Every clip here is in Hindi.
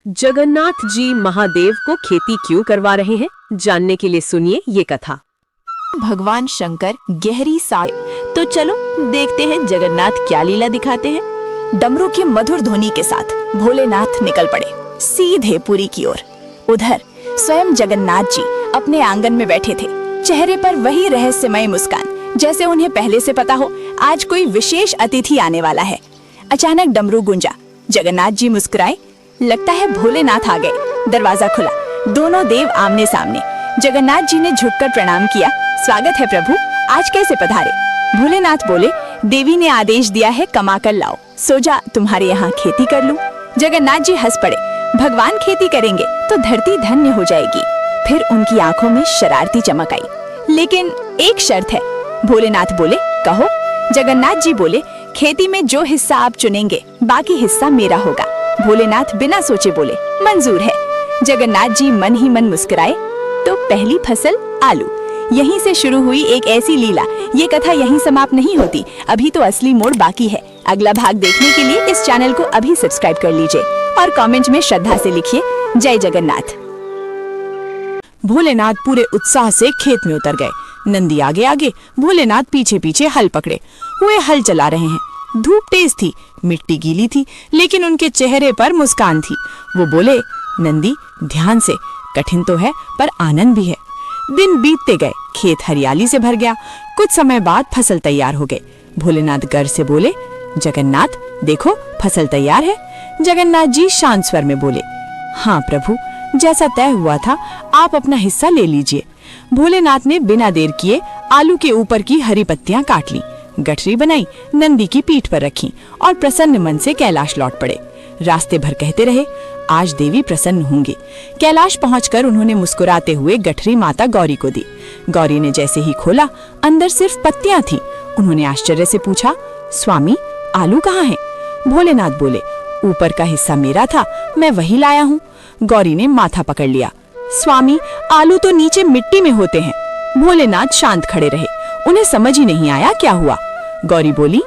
जगन्नाथ जी महादेव को खेती क्यों करवा रहे हैं, जानने के लिए सुनिए ये कथा। भगवान शंकर गहरी सांस। तो चलो देखते हैं जगन्नाथ क्या लीला दिखाते हैं। डमरू की मधुर ध्वनि के साथ भोलेनाथ निकल पड़े सीधे पुरी की ओर। उधर स्वयं जगन्नाथ जी अपने आंगन में बैठे थे, चेहरे पर वही रहस्यमय मुस्कान, जैसे उन्हें पहले से पता हो आज कोई विशेष अतिथि आने वाला है। अचानक डमरू गूंजा, जगन्नाथ जी मुस्कुराए, लगता है भोलेनाथ आ गए। दरवाजा खुला, दोनों देव आमने सामने। जगन्नाथ जी ने झुककर प्रणाम किया। स्वागत है प्रभु, आज कैसे पधारे? भोलेनाथ बोले, देवी ने आदेश दिया है कमा कर लाओ, सो जा तुम्हारे यहाँ खेती कर लूं। जगन्नाथ जी हंस पड़े, भगवान खेती करेंगे तो धरती धन्य हो जाएगी। फिर उनकी आंखों में शरारती चमक आई। लेकिन एक शर्त है। भोलेनाथ बोले, कहो। जगन्नाथ जी बोले, खेती में जो हिस्सा आप चुनेंगे बाकी हिस्सा मेरा होगा। भोलेनाथ बिना सोचे बोले, मंजूर है। जगन्नाथ जी मन ही मन मुस्कुराए। तो पहली फसल आलू। यहीं से शुरू हुई एक ऐसी लीला। ये कथा यहीं समाप्त नहीं होती, अभी तो असली मोड़ बाकी है। अगला भाग देखने के लिए इस चैनल को अभी सब्सक्राइब कर लीजिए और कमेंट में श्रद्धा से लिखिए, जय जगन्नाथ। भोलेनाथ पूरे उत्साह से खेत में उतर गए। नंदी आगे आगे, भोलेनाथ पीछे पीछे हल पकड़े हुए हल चला रहे हैं। धूप तेज थी, मिट्टी गीली थी, लेकिन उनके चेहरे पर मुस्कान थी। वो बोले, नंदी ध्यान से, कठिन तो है पर आनंद भी है। दिन बीतते गए, खेत हरियाली से भर गया। कुछ समय बाद फसल तैयार हो गए। भोलेनाथ गर्व से बोले, जगन्नाथ देखो फसल तैयार है। जगन्नाथ जी शांत स्वर में बोले, हाँ प्रभु, जैसा तय हुआ था आप अपना हिस्सा ले लीजिए। भोलेनाथ ने बिना देर किए आलू के ऊपर की हरी पत्तियां काट ली, गठरी बनाई, नंदी की पीठ पर रखी और प्रसन्न मन से कैलाश लौट पड़े। रास्ते भर कहते रहे, आज देवी प्रसन्न होंगी। कैलाश पहुंचकर उन्होंने मुस्कुराते हुए गठरी माता गौरी को दी। गौरी ने जैसे ही खोला, अंदर सिर्फ पत्तियां थी। उन्होंने आश्चर्य से पूछा, स्वामी आलू कहाँ हैं? भोलेनाथ बोले, ऊपर का हिस्सा मेरा था, मैं वही लाया हूँ। गौरी ने माथा पकड़ लिया, स्वामी आलू तो नीचे मिट्टी में होते हैं। भोलेनाथ शांत खड़े रहे, उन्हें समझ ही नहीं आया क्या हुआ। गौरी बोली,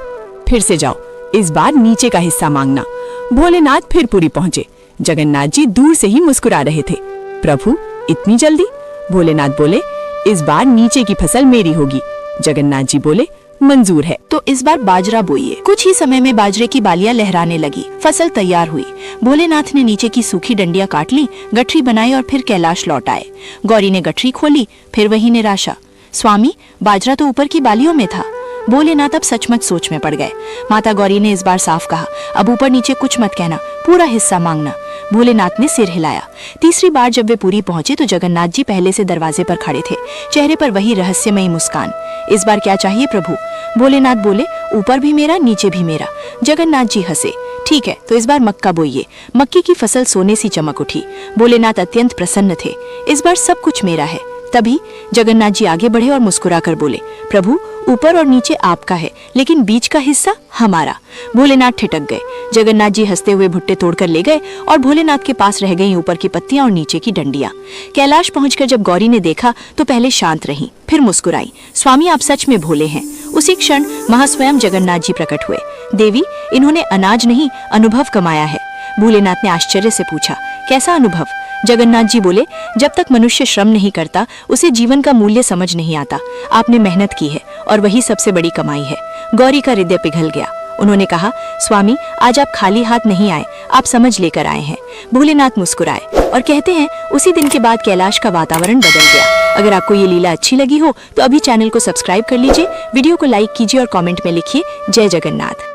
फिर से जाओ, इस बार नीचे का हिस्सा मांगना। भोलेनाथ फिर पुरी पहुंचे। जगन्नाथ जी दूर से ही मुस्कुरा रहे थे। प्रभु इतनी जल्दी? भोलेनाथ बोले, इस बार नीचे की फसल मेरी होगी। जगन्नाथ जी बोले, मंजूर है। तो इस बार बाजरा बोइए। कुछ ही समय में बाजरे की बालियां लहराने लगी, फसल तैयार हुई। भोलेनाथ ने नीचे की सूखी डंडियां काट ली, गठरी बनाई और फिर कैलाश लौट आए। गौरी ने गठरी खोली, फिर वही निराशा, स्वामी बाजरा तो ऊपर की बालियों में था। भोलेनाथ अब सचमुच सोच में पड़ गए। माता गौरी ने इस बार साफ कहा, अब ऊपर नीचे कुछ मत कहना, पूरा हिस्सा मांगना। भोलेनाथ ने सिर हिलाया। तीसरी बार जब वे पुरी पहुंचे तो जगन्नाथ जी पहले से दरवाजे पर खड़े थे, चेहरे पर वही रहस्यमयी मुस्कान। इस बार क्या चाहिए प्रभु? भोलेनाथ बोले, ऊपर भी मेरा, नीचे भी मेरा। जगन्नाथ जी हंसे, ठीक है तो इस बार मक्का बोइए। मक्की की फसल सोने सी चमक उठी। भोलेनाथ अत्यंत प्रसन्न थे, इस बार सब कुछ मेरा है। तभी जगन्नाथ जी आगे बढ़े और मुस्कुराकर बोले, प्रभु ऊपर और नीचे आपका है, लेकिन बीच का हिस्सा हमारा। भोलेनाथ ठिठक गए। जगन्नाथ जी हंसते हुए भुट्टे तोड़कर ले गए और भोलेनाथ के पास रह गईं ऊपर की पत्तियां और नीचे की डंडियां। कैलाश पहुंचकर जब गौरी ने देखा तो पहले शांत रही, फिर मुस्कुराई, स्वामी आप सच में भोले हैं। उसी क्षण महास्वयं जगन्नाथ जी प्रकट हुए। देवी इन्होंने अनाज नहीं अनुभव कमाया है। भोलेनाथ ने आश्चर्य से पूछा, कैसा अनुभव? जगन्नाथ जी बोले, जब तक मनुष्य श्रम नहीं करता उसे जीवन का मूल्य समझ नहीं आता। आपने मेहनत की है और वही सबसे बड़ी कमाई है। गौरी का हृदय पिघल गया। उन्होंने कहा, स्वामी आज आप खाली हाथ नहीं आए, आप समझ लेकर आए हैं। भोलेनाथ मुस्कुराए और कहते हैं, उसी दिन के बाद कैलाश का वातावरण बदल गया। अगर आपको ये लीला अच्छी लगी हो तो अभी चैनल को सब्सक्राइब कर लीजिए, वीडियो को लाइक कीजिए और कमेंट में लिखिए, जय जगन्नाथ।